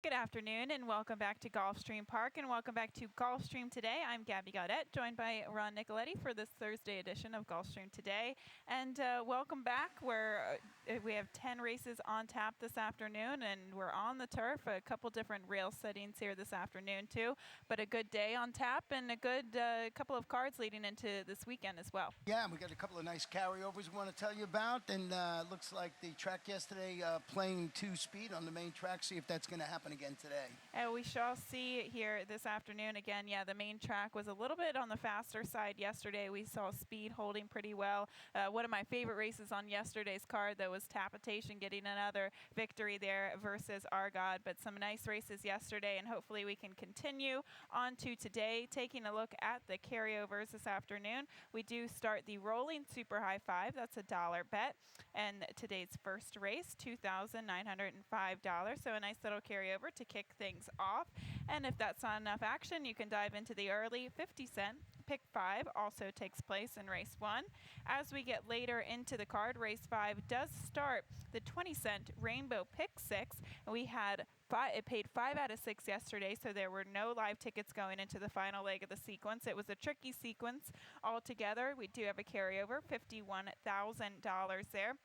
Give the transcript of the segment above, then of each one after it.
Good afternoon and welcome back to Gulfstream Park and welcome back to Gulfstream Today. I'm Gabby Gaudette, joined by Ron Nicoletti for this Thursday edition of Gulfstream Today. And welcome back where we have 10 races on tap this afternoon and we're on the turf, a couple different rail settings here this afternoon too. But a good day on tap and a good couple of cards leading into this weekend as well. Yeah, we got a couple of nice carryovers we want to tell you about. And looks like the track yesterday playing 2-speed on the main track. See if that's going to happen again today. We shall see here this afternoon again. Yeah, the main track was a little bit on the faster side yesterday. We saw speed holding pretty well. One of my favorite races on yesterday's card, though, was Tapitation getting another victory there versus Argod. But some nice races yesterday, and hopefully we can continue on to today. Taking a look at the carryovers this afternoon, we do start the rolling super high five. That's $1 bet. And today's first race, $2,905. So a nice little carryover to kick things off. And if that's not enough action, you can dive into the early 50-cent. Pick 5 also takes place in race 1. As we get later into the card, race 5 does start the 20-cent Rainbow Pick 6. We had it paid 5 out of 6 yesterday, so there were no live tickets going into the final leg of the sequence. It was a tricky sequence altogether. We do have a carryover, $51,000 there.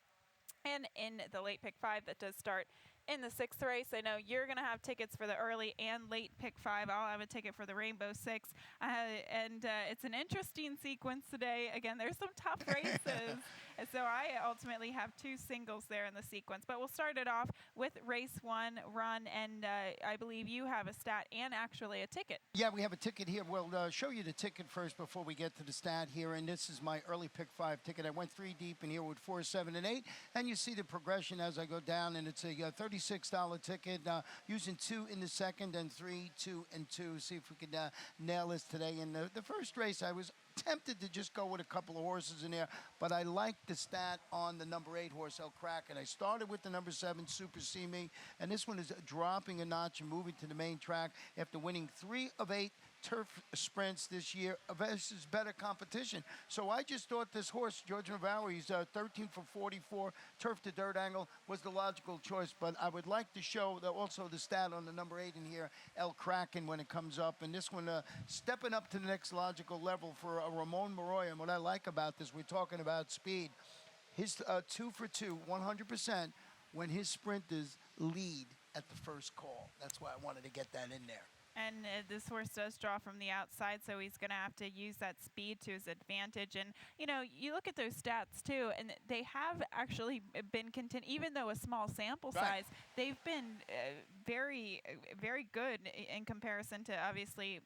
And in the late pick 5 that does start in the 6th race, I know you're going to have tickets for the early and late pick 5. I'll have a ticket for the Rainbow 6. It's an interesting sequence today. Again, there's some tough races. So I ultimately have 2 singles there in the sequence. But we'll start it off with race 1, Run. And I believe you have a stat and actually a ticket. Yeah, we have a ticket here. We'll show you the ticket first before we get to the stat here. And this is my early pick 5 ticket. I went 3 deep in here with 4, 7, and 8. And you see the progression as I go down. And it's a $36 ticket, using 2 in the second and 3, 2, and 2. See if we can nail this today. In the first race, I was tempted to just go with a couple of horses in there, but I liked the stat on the number 8 horse, El Crack, and I started with the number 7, Super See Me, and this one is dropping a notch and moving to the main track after winning 3 of 8 turf sprints this year versus better competition. So I just thought this horse, George Navarro, he's 13 for 44, turf to dirt angle, was the logical choice, but I would like to show also the stat on the number 8 in here, El Kraken, when it comes up, and this one stepping up to the next logical level for Ramon Maroya. And what I like about this, we're talking about speed. His 2 for 2, 100% when his sprinters lead at the first call. That's why I wanted to get that in there. And this horse does draw from the outside, so he's going to have to use that speed to his advantage. And, you know, you look at those stats, too, and they have actually been even though a small sample size, they've been very, very good in comparison to, obviously,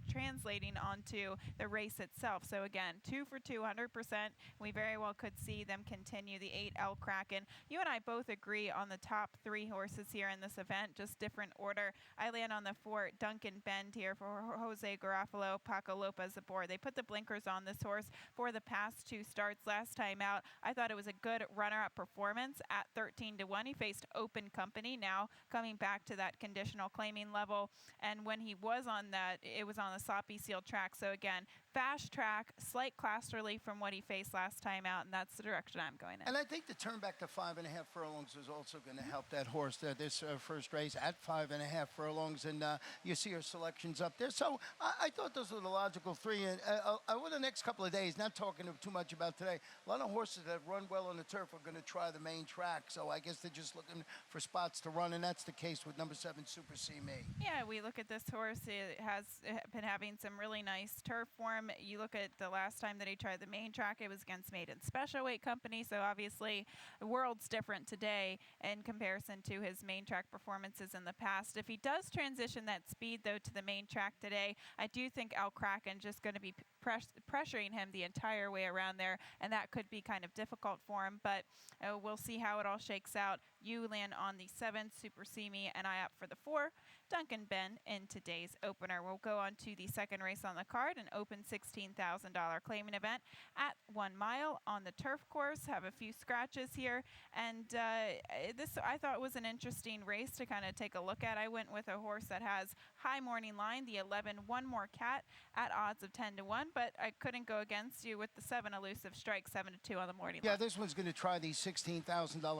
translating onto the race itself. So, again, 2 for 2, 100%. We very well could see them continue the 8 El Kraken. You and I both agree on the top 3 horses here in this event, just different order. I land on the 4 Duncan Bend here for Jose Garofalo, Paco Lopez aboard. They put the blinkers on this horse for the past 2 starts. Last time out, I thought it was a good runner-up performance at 13-1. He faced Open Company, now coming back to that conditional claiming level. And when he was on that, it was on the Soppy Seal track. So again, fast track, slight class relief from what he faced last time out, and that's the direction I'm going in. And I think the turn back to 5.5 furlongs is also going to help that horse this first race at 5.5 furlongs. And you see her selections up there. So I thought those were the logical 3. And over the next couple of days, not talking too much about today, a lot of horses that have run well on the turf are going to try the main track. So I guess they're just looking for spots to run, and that's the case with number 7, Super See Me. Yeah, we look at this horse. It has been having some really nice turf form. You look at the last time that he tried the main track, it was against Maiden Special Weight Company. So obviously, the world's different today in comparison to his main track performances in the past. If he does transition that speed, though, to the main track today, I do think Al Kraken just going to be pressuring him the entire way around there, and that could be kind of difficult for him, but we'll see how it all shakes out. You land on the 7, Super See Me, and I opt for the 4, Duncan Ben, in today's opener. We'll go on to the second race on the card, an open $16,000 claiming event at 1 mile on the turf course. Have a few scratches here, and this I thought was an interesting race to kind of take a look at. I went with a horse that has high morning line, the 11 One More Cat, at odds of 10-1, but I couldn't go against you with the 7 Elusive Strike, 7-2 on the morning line. Yeah, this one's going to try these $16,000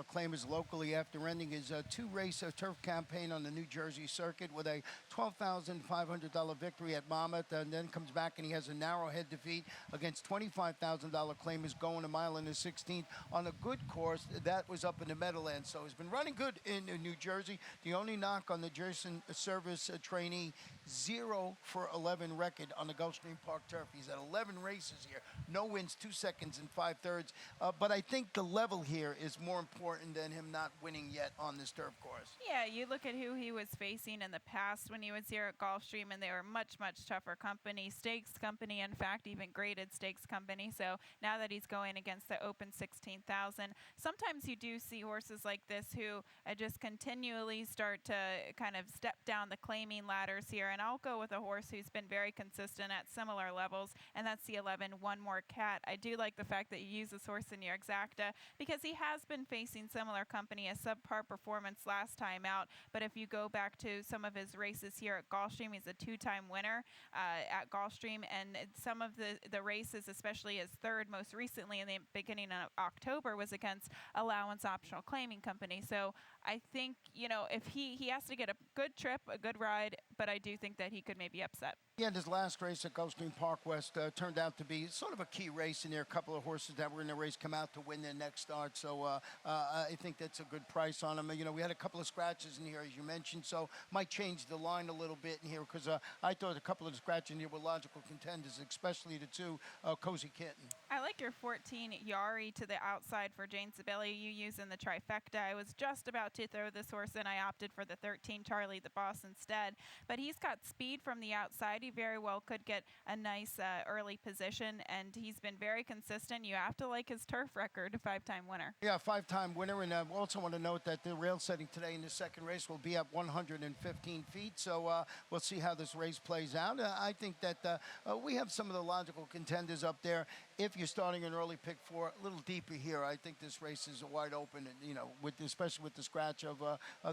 claimers locally after ending his two-race turf campaign on the New Jersey circuit with a $12,500 victory at Monmouth, and then comes back and he has a narrow head defeat against $25,000 claimers going a mile in the 16th on a good course. That was up in the Meadowlands, so he's been running good in New Jersey. The only knock on the Jerson Service trainee, 0 for 11 record on the Gulfstream Park turf. He's at 11 races here, no wins, 2 seconds and 5/3. But I think the level here is more important than him not winning yet on this turf course. Yeah, you look at who he was facing in the past when he was here at Gulfstream, and they were much, much tougher company, stakes company, in fact, even graded stakes company. So now that he's going against the open 16,000, sometimes you do see horses like this who just continually start to kind of step down the claiming ladders here. And I'll go with a horse who's been very consistent at similar levels, and that's the 11 One More Cat. I do like the fact that you use this horse in your exacta because he has been facing similar company, a subpar performance last time out. But if you go back to some of his races here at Gulfstream, he's a 2-time winner at Gulfstream, and some of the races, especially his third most recently in the beginning of October, was against allowance optional claiming company. So I think, if he has to get a good trip, a good ride, but I do think that he could maybe upset. Yeah, and his last race at Gulfstream Park West turned out to be sort of a key race in there. A couple of horses that were in the race come out to win their next start. So I think that's a good price on him. We had a couple of scratches in here, as you mentioned, so might change the line a little bit in here because I thought a couple of the scratches in here were logical contenders, especially the two Cozy Kitten. I like your 14 Yari to the outside for Jane Sibeli. You use in the trifecta. I was just about to throw this horse in. I opted for the 13 Charlie the Boss instead. But he's got speed from the outside. He very well could get a nice early position, and he's been very consistent. You have to like his turf record, a 5-time winner. Yeah, 5-time winner. And I also want to note that the rail setting today in the second race will be at 115 feet. So we'll see how this race plays out. I think that we have some of the logical contenders up there. If you're starting an early pick 4, a little deeper here, I think this race is wide open, and, especially with the scratch of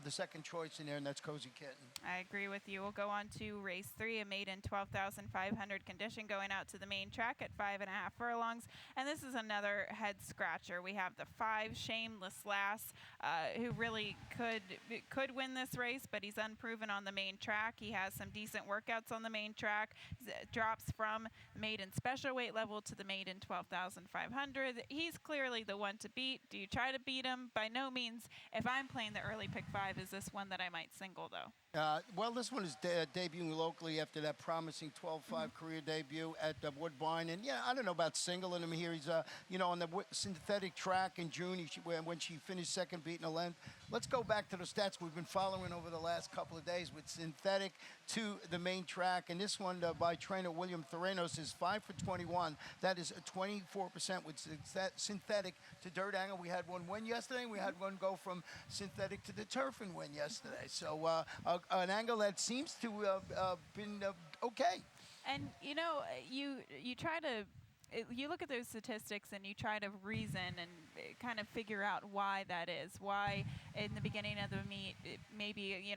the second choice in there, and that's Cozy Kitten. I agree with you. We'll go on to race 3, a maiden 12,500 condition going out to the main track at 5.5 furlongs. And this is another head scratcher. We have the 5 Shameless Lass, who really could win this race, but he's unproven on the main track. He has some decent workouts on the main track. Drops from maiden special weight level to the maiden 12,500. He's clearly the one to beat. Do you try to beat him? By no means. If I'm playing the early pick 5, is this one that I might single, though? Well, this one is debuting locally after that promising 12-5 career debut at Woodbine. And, yeah, I don't know about singling him here. He's, on the synthetic track in June when she finished second beating a length. Let's go back to the stats we've been following over the last couple of days with synthetic to the main track. And this one by trainer William Theranos is 5 for 21. That is a 24% with synthetic to dirt angle. We had one win yesterday. We had one go from synthetic to the turf and win yesterday. So an angle that seems to have been okay. And, you try to you look at those statistics and you try to reason and kind of figure out why that is. Why in the beginning of the meet, maybe,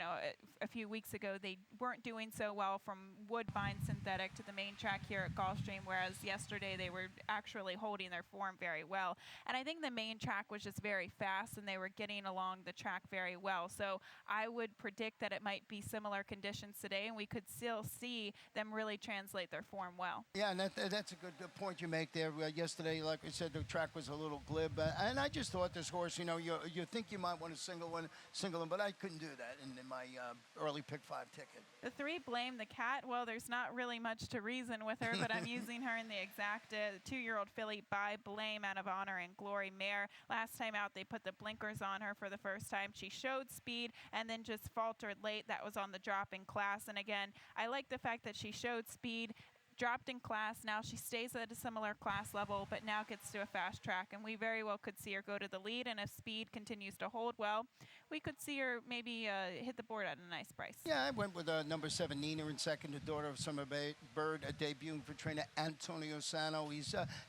a few weeks ago, they weren't doing so well from Woodbine synthetic to the main track here at Gulfstream, whereas yesterday they were actually holding their form very well. And I think the main track was just very fast and they were getting along the track very well. So I would predict that it might be similar conditions today and we could still see them really translate their form well. Yeah, and that's a good point you make there. Yesterday, like I said, the track was a little glib. And I just thought this horse, you think you might want to single him, but I couldn't do that in my early pick 5 ticket. The 3 Blame the Cat. Well, there's not really much to reason with her, but I'm using her in the exacta. The 2-year-old filly by Blame out of Honor and Glory mare. Last time out, they put the blinkers on her for the first time. She showed speed and then just faltered late. That was on the drop in class. And again, I like the fact that she showed speed, dropped in class. Now she stays at a similar class level, but now gets to a fast track, and we very well could see her go to the lead, and if speed continues to hold well, we could see her maybe hit the board at a nice price. Yeah, I went with number 7, Nina, in second, the daughter of Summer Bird, debuting for trainer Antonio Sano. He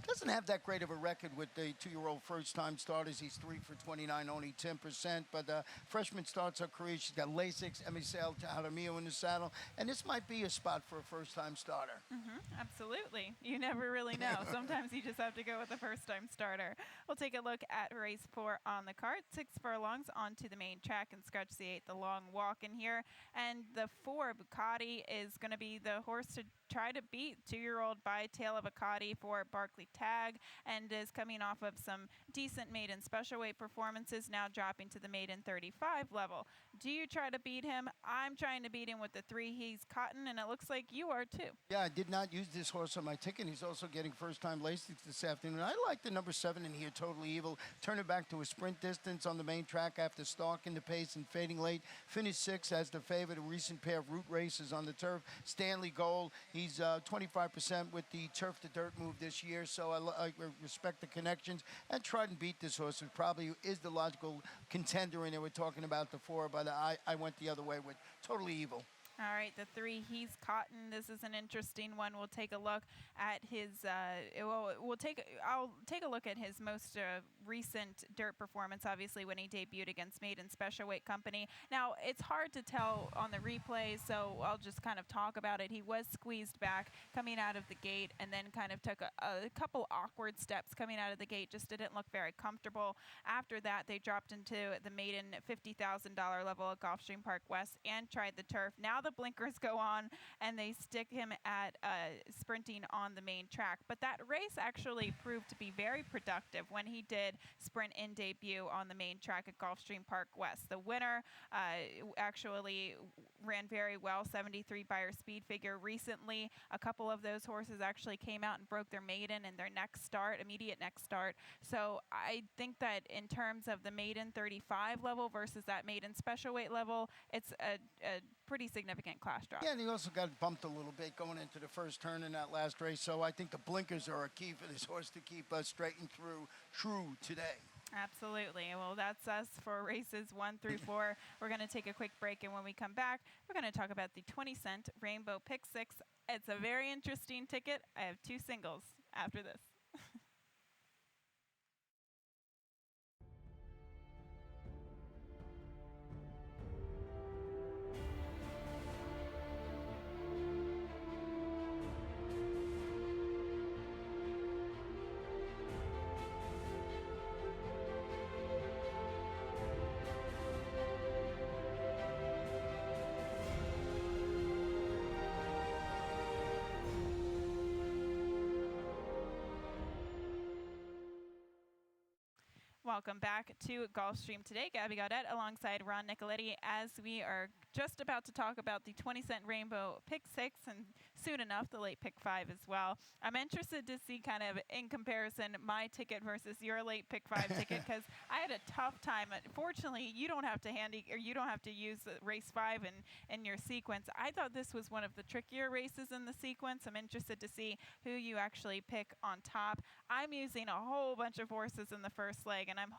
doesn't have that great of a record with the 2-year-old first-time starters. He's 3 for 29, only 10%, but freshman starts her career. She's got Lasix, Emisel Jaramillo in the saddle, and this might be a spot for a first-time starter. Mm-hmm. Absolutely. You never really know. Sometimes you just have to go with the first-time starter. We'll take a look at race 4 on the card. 6 furlongs onto the main track and scratch the 8, the long walk in here. And the 4, Bucati, is going to be the horse to try to beat 2-year-old By Tail of Bucati for Barclay Tag, and is coming off of some decent maiden special weight performances, now dropping to the maiden 35 level. Do you try to beat him? I'm trying to beat him with the 3 He's Cotton, and it looks like you are too. Yeah, I did not use this horse on my ticket. He's also getting first-time Lasix this afternoon. I like the number 7 in here, Totally Evil. Turn it back to a sprint distance on the main track after stalking the pace and fading late. Finished 6th as the favorite. A recent pair of route races on the turf. Stanley Gold, he's 25% with the turf to dirt move this year, so I respect the connections and try and beat this horse, who probably is the logical contender in there. We're talking about the 4, but I went the other way with Totally Evil. All right, the 3 He's Cotton. This is an interesting one. We'll take a look at his. I'll take a look at his most recent dirt performance. Obviously, when he debuted against Maiden Special Weight Company. Now it's hard to tell on the replays, so I'll just kind of talk about it. He was squeezed back coming out of the gate, and then kind of took a couple awkward steps coming out of the gate. Just didn't look very comfortable. After that, they dropped into the maiden $50,000 level at Gulfstream Park West and tried the turf. Now the blinkers go on and they stick him at sprinting on the main track. But that race actually proved to be very productive when he did sprint in debut on the main track at Gulfstream Park West. The winner actually ran very well, 73 Beyer speed figure. Recently, a couple of those horses actually came out and broke their maiden in their immediate next start. So I think that in terms of the maiden 35 level versus that maiden special weight level, it's a pretty significant class drop. Yeah, and he also got bumped a little bit going into the first turn in that last race, so I think the blinkers are a key for this horse to keep straight and true today. Absolutely. Well, that's us for races 1 through 4. We're going to take a quick break, and when we come back, we're going to talk about the 20-cent Rainbow Pick 6. It's a very interesting ticket. I have 2 singles after this. Welcome back to Gulfstream today. Gabby Gaudet alongside Ron Nicoletti, as we are just about to talk about the 20-cent Rainbow Pick 6 and soon enough the late Pick 5 as well. I'm interested to see kind of in comparison my ticket versus your late Pick 5 ticket, because I had a tough time. Fortunately, you don't have to use race 5 in your sequence. I thought this was one of the trickier races in the sequence. I'm interested to see who you actually pick on top. I'm using a whole bunch of horses in the first leg, and I'm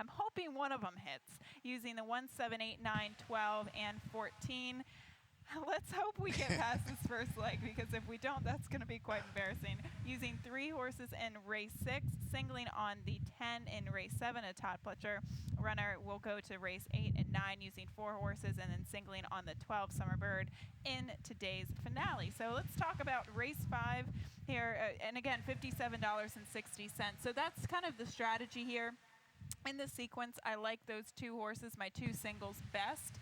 hoping one of them hits, using the 1, 7, 8, 9, 12, and 14. Let's hope we get past this first leg, because if we don't, that's going to be quite embarrassing. Using 3 horses in race 6, singling on the 10 in race 7, a Todd Pletcher runner will go to race 8 and 9 using 4 horses, and then singling on the 12 Summer Bird in today's finale. So let's talk about race 5 here, and again, $57.60. So that's kind of the strategy here. In the sequence, I like those 2 horses, my 2 singles, best.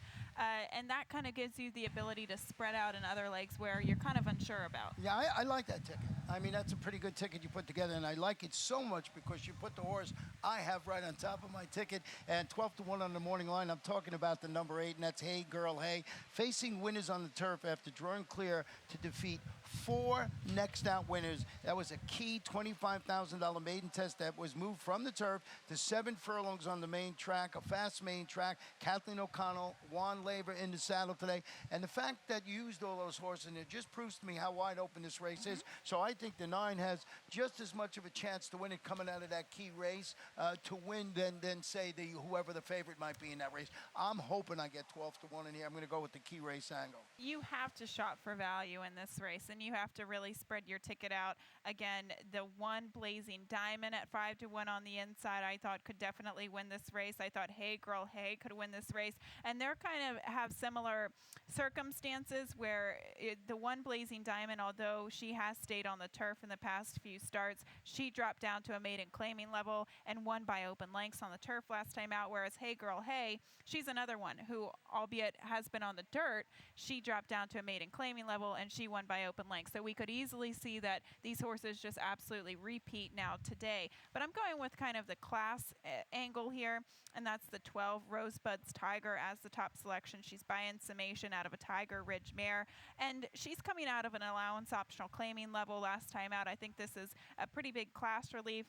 And that kind of gives you the ability to spread out in other legs where you're kind of unsure about. Yeah, I like that ticket. I mean, that's a pretty good ticket you put together, and I like it so much because you put the horse I have right on top of my ticket, and 12-1 on the morning line. I'm talking about the number 8, and that's Hey Girl Hey, facing winners on the turf after drawing clear to defeat 4 next out winners. That was a key $25,000 maiden test that was moved from the turf to 7 furlongs on the main track, a fast main track. Kathleen O'Connell, Juan Labor in the saddle today. And the fact that you used all those horses in there just proves to me how wide open this race is. So I think the 9 has just as much of a chance to win it coming out of that key race to win than say whoever the favorite might be in that race. I'm hoping I get 12-1 in here. I'm going to go with the key race angle. You have to shop for value in this race, and you have to really spread your ticket out. Again, the one Blazing Diamond at 5-1 on the inside, I thought could definitely win this race. I thought Hey Girl Hey could win this race, and they're kind of have similar circumstances where the one Blazing Diamond, although she has stayed on the turf in the past few starts, she dropped down to a maiden claiming level and won by open lengths on the turf last time out, whereas Hey Girl Hey, she's another one who, albeit has been on the dirt, she dropped down to a maiden claiming level and she won by open lengths. So we could easily see that these horses just absolutely repeat now today. But I'm going with kind of the class angle here, and that's the 12 Rosebud's Tiger as the top selection. She's by in summation out of a Tiger Ridge mare, and she's coming out of an allowance optional claiming level last time out. I think this is a pretty big class relief.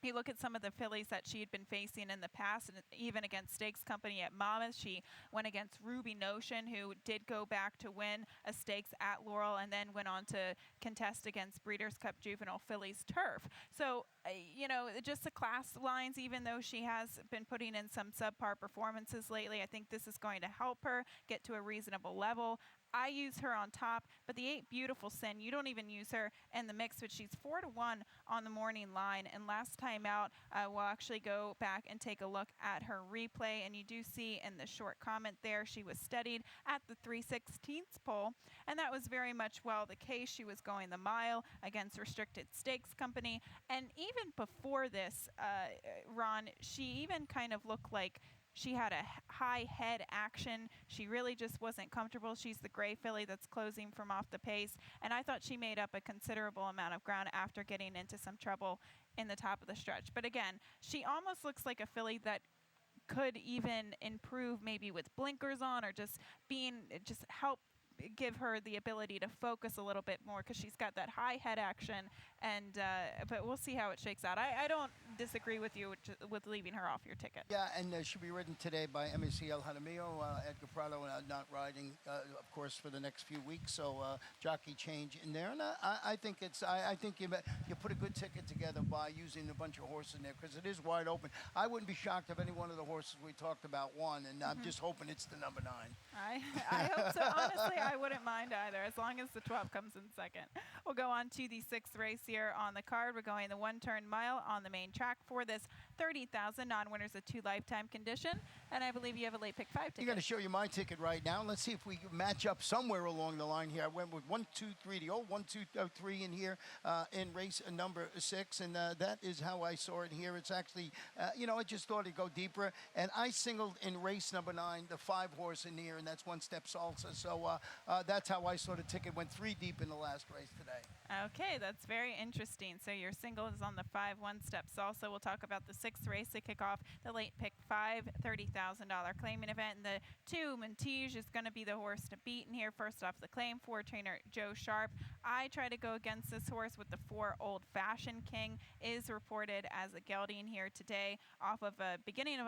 You look at some of the fillies that she had been facing in the past, and even against Stakes Company at Monmouth, she went against Ruby Notion, who did go back to win a stakes at Laurel and then went on to contest against Breeders' Cup Juvenile Fillies Turf. So, you know, just the class lines, even though she has been putting in some subpar performances lately, I think this is going to help her get to a reasonable level. I use her on top, but the 8 Beautiful Sin, you don't even use her in the mix, but she's 4-1 on the morning line. And last time out, we'll actually go back and take a look at her replay. And you do see in the short comment there, she was steadied at the 3/16 pole. And that was very much well the case. She was going the mile against Restricted Stakes Company. And even before this, Ron, she even kind of looked like she had a high head action. She really just wasn't comfortable. She's the gray filly that's closing from off the pace. And I thought she made up a considerable amount of ground after getting into some trouble in the top of the stretch. But again, she almost looks like a filly that could even improve maybe with blinkers on, or just help give her the ability to focus a little bit more, because she's got that high head action. And but we'll see how it shakes out. I don't disagree with you with leaving her off your ticket. Yeah, and she'll be ridden today by MEC El Jaramillo, Edgar Prado, not riding, of course, for the next few weeks. So jockey change in there, and I think it's I think you put a good ticket together by using a bunch of horses in there, because it is wide open. I wouldn't be shocked if any one of the horses we talked about won, and I'm just hoping it's the number 9. I hope so. Honestly, I wouldn't mind either, as long as the 12 comes in second. We'll go on to the 6th race here on the card. We're going the 1-turn mile on the main track for this 30,000 non-winners of 2 lifetime condition. And I believe you have a late pick 5 ticket. I'm going to show you my ticket right now. Let's see if we match up somewhere along the line here. I went with 1, 2, 3, the old 1, 2, 3 in here in race number 6, and that is how I saw it here. It's actually, you know, I just thought it'd go deeper, and I singled in race number 9 the 5 horse in here, and that's One Step Salsa. So that's how I saw the ticket. Went 3 deep in the last race today. Okay, that's very interesting. So your single is on the 5 One Step Salsa. We'll talk about the 6th race to kick off the late pick 5 $30,000 claiming event. And the 2 Montige is going to be the horse to beat in here. First off the claim for trainer Joe Sharp. I try to go against this horse with the 4 Old Fashioned King, is reported as a gelding here today off of a beginning of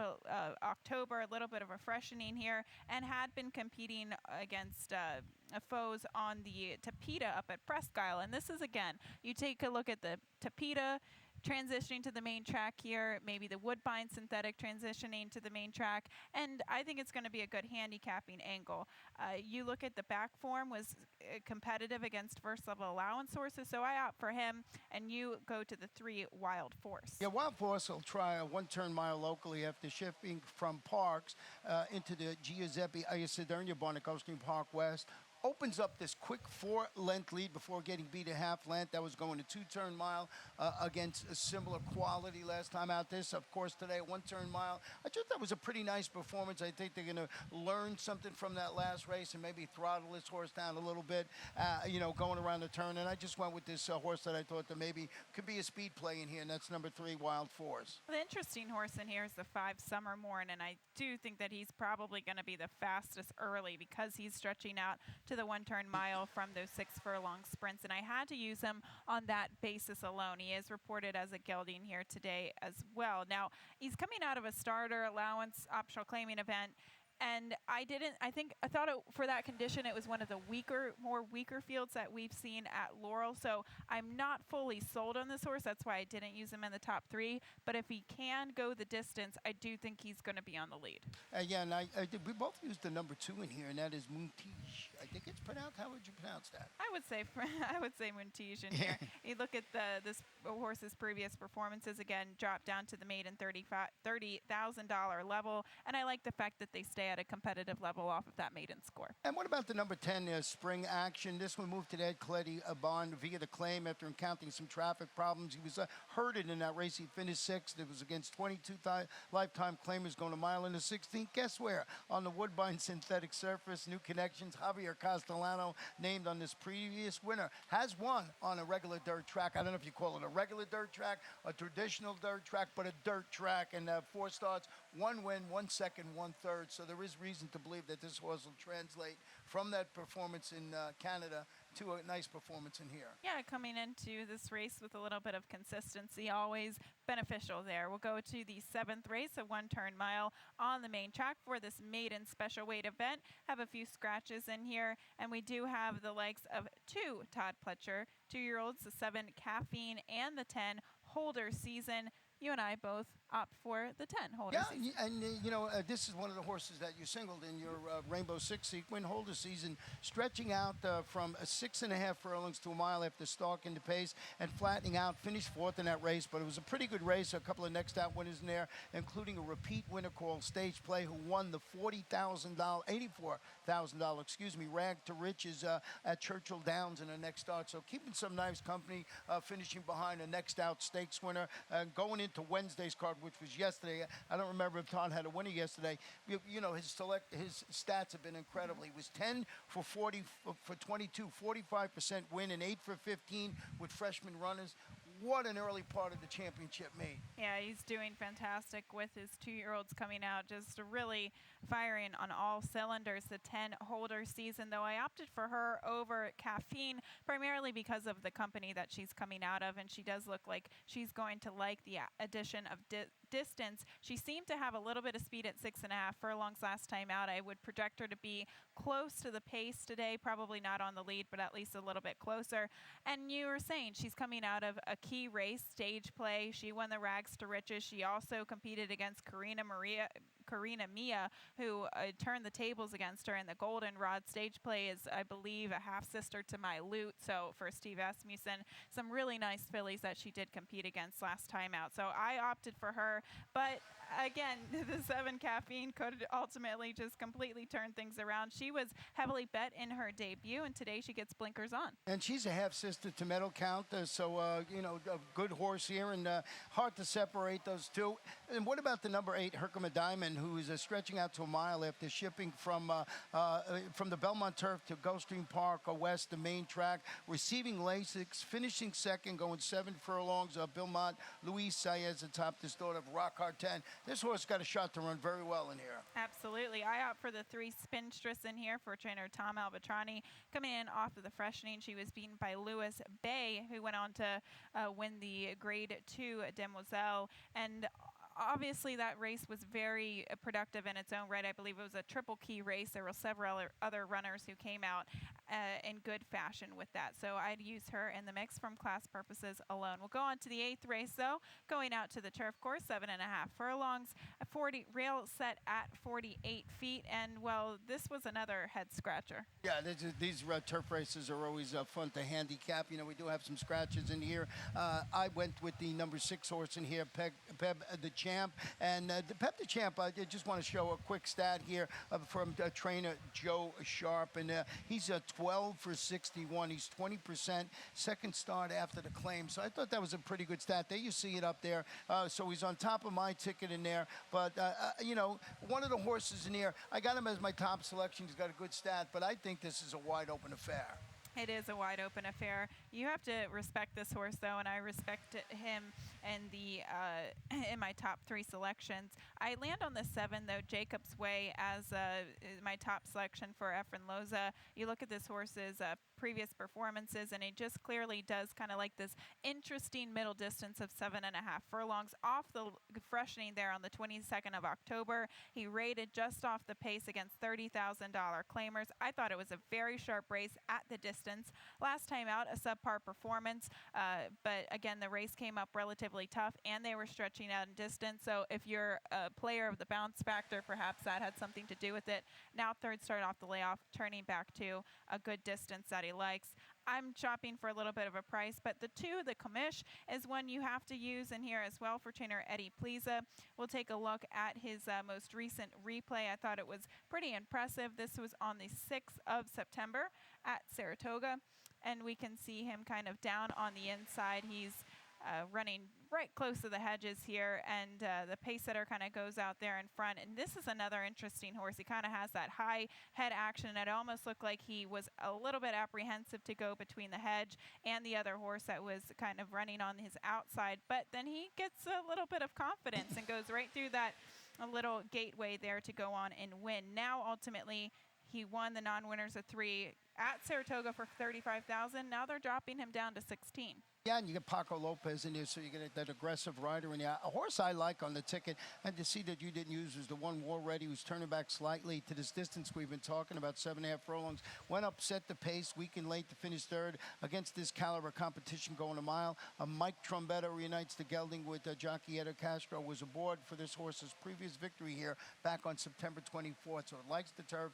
October, a little bit of a freshening here, and had been competing against foes on the Tapeta up at Presque Isle. And this is, again, you take a look at the Tapeta transitioning to the main track here, maybe the Woodbine Synthetic transitioning to the main track, and I think it's going to be a good handicapping angle. You look at the back form was competitive against first level allowance horses, so I opt for him, and you go to the 3 Wild Force. Yeah, Wild Force will try a 1-turn mile locally after shifting from Parks into the Giuseppe Iacederna barn at Gulfstream Park West. Opens up this quick 4-length lead before getting beat a half length. That was going a 2-turn mile against a similar quality last time out. This, of course, today, a 1-turn mile. I just thought that was a pretty nice performance. I think they're going to learn something from that last race and maybe throttle this horse down a little bit, you know, going around the turn. And I just went with this horse that I thought that maybe could be a speed play in here, and that's number 3, Wild Force. The interesting horse in here is the 5 Summer Morn, and I do think that he's probably going to be the fastest early because he's stretching out to the 1-turn mile from those 6 furlong sprints, and I had to use him on that basis alone. He is reported as a gelding here today as well. Now, he's coming out of a starter allowance optional claiming event. And I thought for that condition, it was one of the more weaker fields that we've seen at Laurel. So I'm not fully sold on this horse. That's why I didn't use him in the top 3. But if he can go the distance, I do think he's going to be on the lead. Yeah, and we both used the number 2 in here, and that is Moontiche. I think it's pronounced. How would you pronounce that? I would say Montige in here. You look at this horse's previous performances again, drop down to the maiden $30,000 level, and I like the fact that they stay at a competitive level off of that maiden score. And what about the number 10, Spring Action? This one moved to Ed Cleddy bond via the claim after encountering some traffic problems. He was hurted in that race. He finished 6th. It was against 22 lifetime claimers going a mile into 16th. Guess where? On the Woodbine synthetic surface. New connections. Javier Castellano, named on this previous winner, has won on a regular dirt track. I don't know if you call it a regular dirt track, a traditional dirt track, but a dirt track. And 4 starts, 1 win, 1 second, 1 third. So there is reason to believe that this horse will translate from that performance in Canada to a nice performance in here. Yeah, coming into this race with a little bit of consistency, always beneficial there. We'll go to the 7th race, a 1-turn mile on the main track for this maiden special weight event. Have a few scratches in here, and we do have the likes of 2 Todd Pletcher 2-year-olds, the 7 Caffeine and the 10 Holder Season. You and I both opt for the 10 Holder Season. Yeah, and this is one of the horses that you singled in your Rainbow Six Sequin Holder Season, stretching out from 6.5 furlongs to a mile after stalking the pace and flattening out. Finished 4th in that race, but it was a pretty good race. A couple of next out winners in there, including a repeat winner called Stage Play, who won the $84,000, Rag to Riches at Churchill Downs in the next start. So keeping some nice company, finishing behind a next out stakes winner, going into Wednesday's card, which was yesterday. I don't remember if Todd had a winner yesterday. His stats have been incredible. He was 10 for 40 for 22, 45% win, and 8 for 15 with freshman runners. What an early part of the championship meet. Yeah, he's doing fantastic with his 2-year-olds coming out, just really firing on all cylinders. The 10 Holder Season, though, I opted for her over Caffeine, primarily because of the company that she's coming out of, and she does look like she's going to like the addition of distance. She seemed to have a little bit of speed at 6.5 furlongs last time out. I would project her to be close to the pace today, probably not on the lead, but at least a little bit closer. And you were saying she's coming out of a key race, Stage Play. She won the Rags to Riches. She also competed against Karina Mia, who turned the tables against her in the Goldenrod. Stage Play is, I believe, a half-sister to My Loot. So for Steve Asmussen, some really nice fillies that she did compete against last time out. So I opted for her. But again, the 7 Caffeine could ultimately just completely turn things around. She was heavily bet in her debut, and today she gets blinkers on. And she's a half-sister to Metal Count, so, a good horse here, and hard to separate those two. And what about the number 8, Herkimer Diamond, who is stretching out to a mile after shipping from the Belmont Turf to Gulfstream Park West, the main track, receiving Lasix, finishing 2nd, going 7 furlongs. Belmont, Luis Saez atop this daughter of Rock Hard 10. This horse got a shot to run very well in here. Absolutely. I opt for the 3 Spinstress in here for trainer Tom Albatrani. Coming in off of the freshening, she was beaten by Lewis Bay, who went on to win the Grade 2 Demoiselle. And obviously that race was very productive in its own right. I believe it was a triple key race. There were several other runners who came out in good fashion with that. So I'd use her in the mix from class purposes alone. We'll go on to the 8th race, though, going out to the turf course, 7.5 furlongs, 40 rail set at 48 feet. And, well, this was another head scratcher. Yeah, these turf races are always fun to handicap. We do have some scratches in here. I went with the number 6 horse in here, Pep the Champ. And the Pep the Champ, I just want to show a quick stat here from trainer Joe Sharp. And he's 12 for 61. He's 20%. Second start after the claim. So I thought that was a pretty good stat. There you see it up there. So he's on top of my ticket in there. But, one of the horses in here, I got him as my top selection. He's got a good stat. But I think this is a wide open affair. It is a wide open affair. You have to respect this horse, though, and I respect him in the in my top 3 selections. I land on the 7 though, Jacob's Way, as my top selection for Efren Loza. You look at this horse's previous performances, and it just clearly does kind of like this interesting middle distance of 7.5 furlongs off the freshening there on the 22nd of October. He rated just off the pace against $30,000 claimers. I thought it was a very sharp race at the distance. Last time out, a subpar performance, but again, the race came up relatively tough, and they were stretching out in distance. So if you're a player of the bounce factor, perhaps that had something to do with it. Now third start off the layoff, turning back to a good distance that he likes. I'm shopping for a little bit of a price, but the 2, the commish, is one you have to use in here as well for trainer Eddie Pliza. We'll take a look at his most recent replay. I thought it was pretty impressive. This was on the 6th of September at Saratoga, and we can see him kind of down on the inside. He's running right close to the hedges here, and the pace setter kind of goes out there in front. And this is another interesting horse. He kind of has that high head action. It almost looked like he was a little bit apprehensive to go between the hedge and the other horse that was kind of running on his outside, but then he gets a little bit of confidence and goes right through that little gateway there to go on and win. Now ultimately he won the non-winners of 3 at Saratoga for $35,000. Now they're dropping him down to 16. Yeah, and you get Paco Lopez in there, so you get that aggressive rider. And yeah, a horse I like on the ticket, and to see that you didn't use, was the one War Ready, who's turning back slightly to this distance we've been talking about, 7.5 furlongs. Went up, set the pace, weak and late to finish third against this caliber competition going a mile. Mike Trombetta reunites the gelding with jockey Edo Castro, was aboard for this horse's previous victory here back on September 24th. So it likes the turf.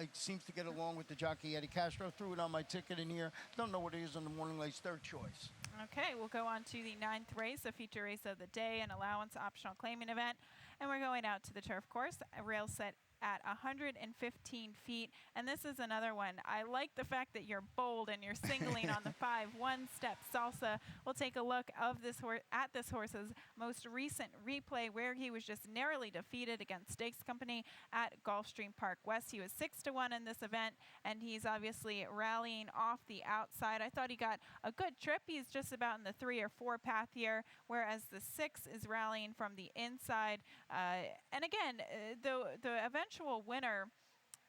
It seems to get along with the jockey Edo Castro. Threw it on my ticket in here. Don't know what it is on the morning race, third choice. Okay, we'll go on to the 9th race, the feature race of the day, an allowance optional claiming event. And we're going out to the turf course, a rail set at 115 feet. And this is another one. I like the fact that you're bold and you're singling on the 5 one-step salsa. We'll take a look of this at this horse's most recent replay, where he was just narrowly defeated against Stakes Company at Gulfstream Park West. He was 6-1 in this event, and he's obviously rallying off the outside. I thought he got a good trip. He's just about in the 3 or 4 path here, whereas the 6 is rallying from the inside. And again, the eventual winner,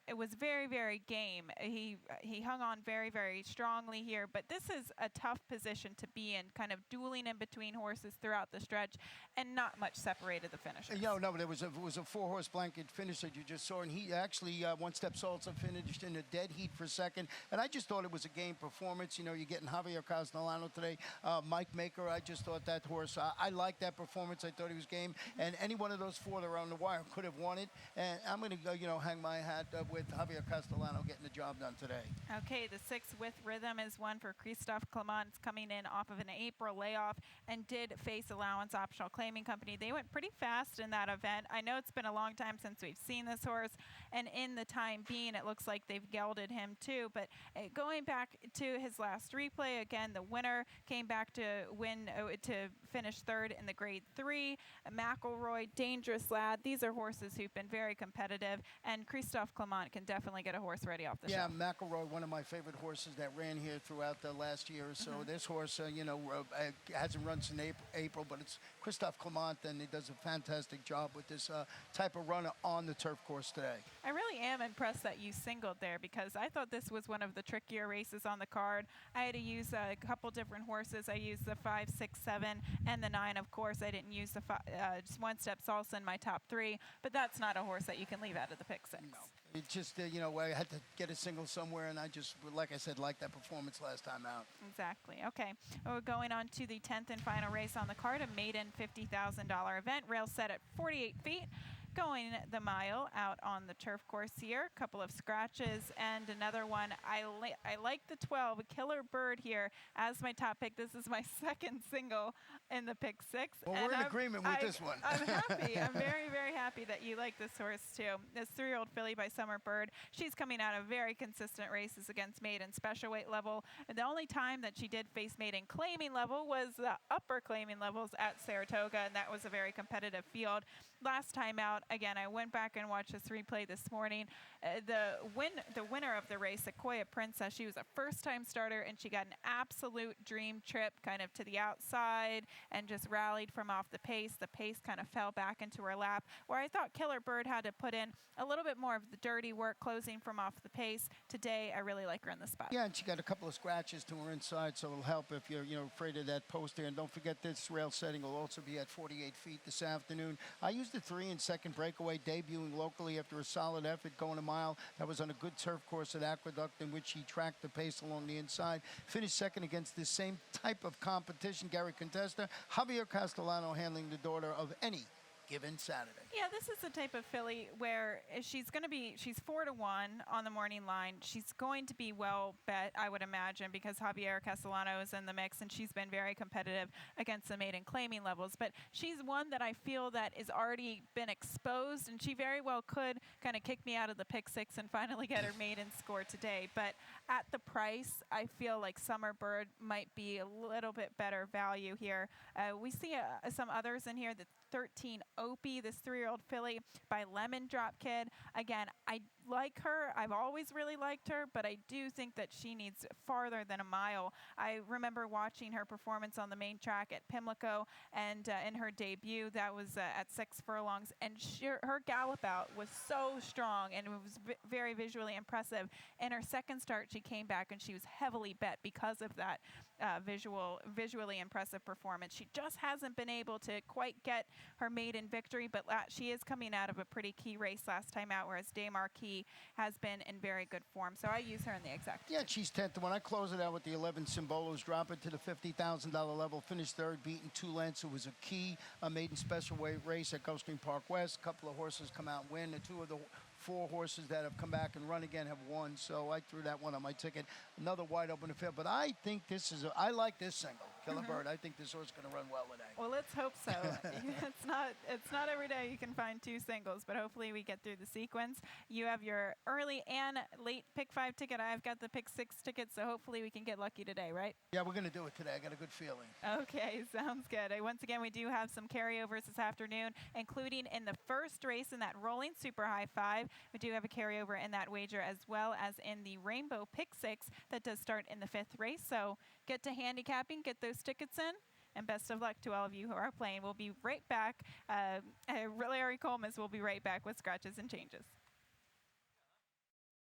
it was very, very game. He hung on very, very strongly here, but this is a tough position to be in, kind of dueling in between horses throughout the stretch, and not much separated the finishers. No, but it was a 4-horse blanket finish that you just saw, and he actually one-step salsa finished in a dead heat for second, and I just thought it was a game performance. You know, you're getting Javier Castellano today, Mike Maker. I just thought that horse, I liked that performance. I thought he was game, and any one of those 4 that are on the wire could have won it, and I'm going to go, hang my hat with Javier Castellano getting the job done today. Okay, the 6 with rhythm is one for Christophe Clement. It's coming in off of an April layoff and did face allowance optional claiming company. They went pretty fast in that event. I know it's been a long time since we've seen this horse, and in the time being, it looks like they've gelded him too. But going back to his last replay, again, the winner came back to win, to finish third in the grade 3. McElroy, Dangerous Lad. These are horses who've been very competitive, and Christophe Clement can definitely get a horse ready off the shelf. Yeah, McElroy, one of my favorite horses that ran here throughout the last year or so. This horse, hasn't run since April, but it's Christophe Clement, and he does a fantastic job with this type of runner on the turf course today. I really am impressed that you singled there, because I thought this was one of the trickier races on the card. I had to use a couple different horses. I used the 5, 6, 7, and the 9, of course. I didn't use the just one-step salsa in my top 3, but that's not a horse that you can leave out of the pick 6. No. It just, I had to get a single somewhere, and I just, like I said, liked that performance last time out. Exactly. Okay. We're going on to the 10th and final race on the card, a maiden $50,000 event. Rail set at 48 feet. Going the mile out on the turf course here. A couple of scratches and another one. I like the 12, a Killer Bird here as my top pick. This is my second single in the pick 6. Well, and we're in agreement with this one. I'm happy. I'm very, very happy that you like this horse too. This 3-year-old filly by Summer Bird. She's coming out of very consistent races against maiden special weight level. And the only time that she did face maiden claiming level was the upper claiming levels at Saratoga, and that was a very competitive field. last time out, again, I went back and watched this replay this morning. The winner of the race, Sequoia Princess, she was a first-time starter, and she got an absolute dream trip kind of to the outside and just rallied from off the pace. The pace kind of fell back into her lap, where I thought Killer Bird had to put in a little bit more of the dirty work closing from off the pace. Today, I really like her in the spot. Yeah, and she got a couple of scratches to her inside, so it'll help if you're afraid of that post there. And don't forget this rail setting will also be at 48 feet this afternoon. I used the 3 and second breakaway, debuting locally after a solid effort going a mile. That was on a good turf course at Aqueduct, in which he tracked the pace along the inside. Finished second against this same type of competition. Gary Contesta, Javier Castellano handling the daughter of any given Saturday. Yeah, this is the type of filly where she's 4-1 on the morning line. She's going to be well bet, I would imagine, because Javier Castellano is in the mix, and she's been very competitive against the maiden claiming levels. But she's one that I feel that is already been exposed, and she very well could kind of kick me out of the pick six and finally get her maiden score today. But at the price, I feel like Summer Bird might be a little bit better value here. We see some others in here. The 13 Opie, this 3-year-old filly by Lemon Drop Kid. Again, I like her. I've always really liked her, but I do think that she needs farther than a mile. I remember watching her performance on the main track at Pimlico, and in her debut, that was at 6 furlongs, and her gallop out was so strong, and it was very visually impressive. In her second start, she came back, and she was heavily bet because of that visually impressive performance. She just hasn't been able to quite get her maiden victory, but she is coming out of a pretty key race last time out, whereas Day Marquis has been in very good form. So I use her in the exact. Yeah, she's 10th. When I close it out with the 11 Cymbolos, drop it to the $50,000 level, finished third, beaten 2 lengths. It was a key maiden special weight race at Gulfstream Park West. A couple of horses come out and win. The 2 of the 4 horses that have come back and run again have won, so I threw that one on my ticket. Another wide open field, but I think I like this single, Killer Bird. I think this horse is going to run well today. Well, let's hope so. It's not every day you can find 2 singles, but hopefully we get through the sequence. You have your early and late pick 5 ticket. I've got the pick 6 ticket, so hopefully we can get lucky today, right? Yeah, we're going to do it today. I got a good feeling. Okay, sounds good. Once again, we do have some carryovers this afternoon, including in the first race in that rolling super high 5. We do have a carryover in that wager, as well as in the Rainbow Pick 6 that does start in the 5th race. So get to handicapping, get those tickets in, and best of luck to all of you who are playing. We'll be right back. Larry Colmes will be right back with Scratches and Changes.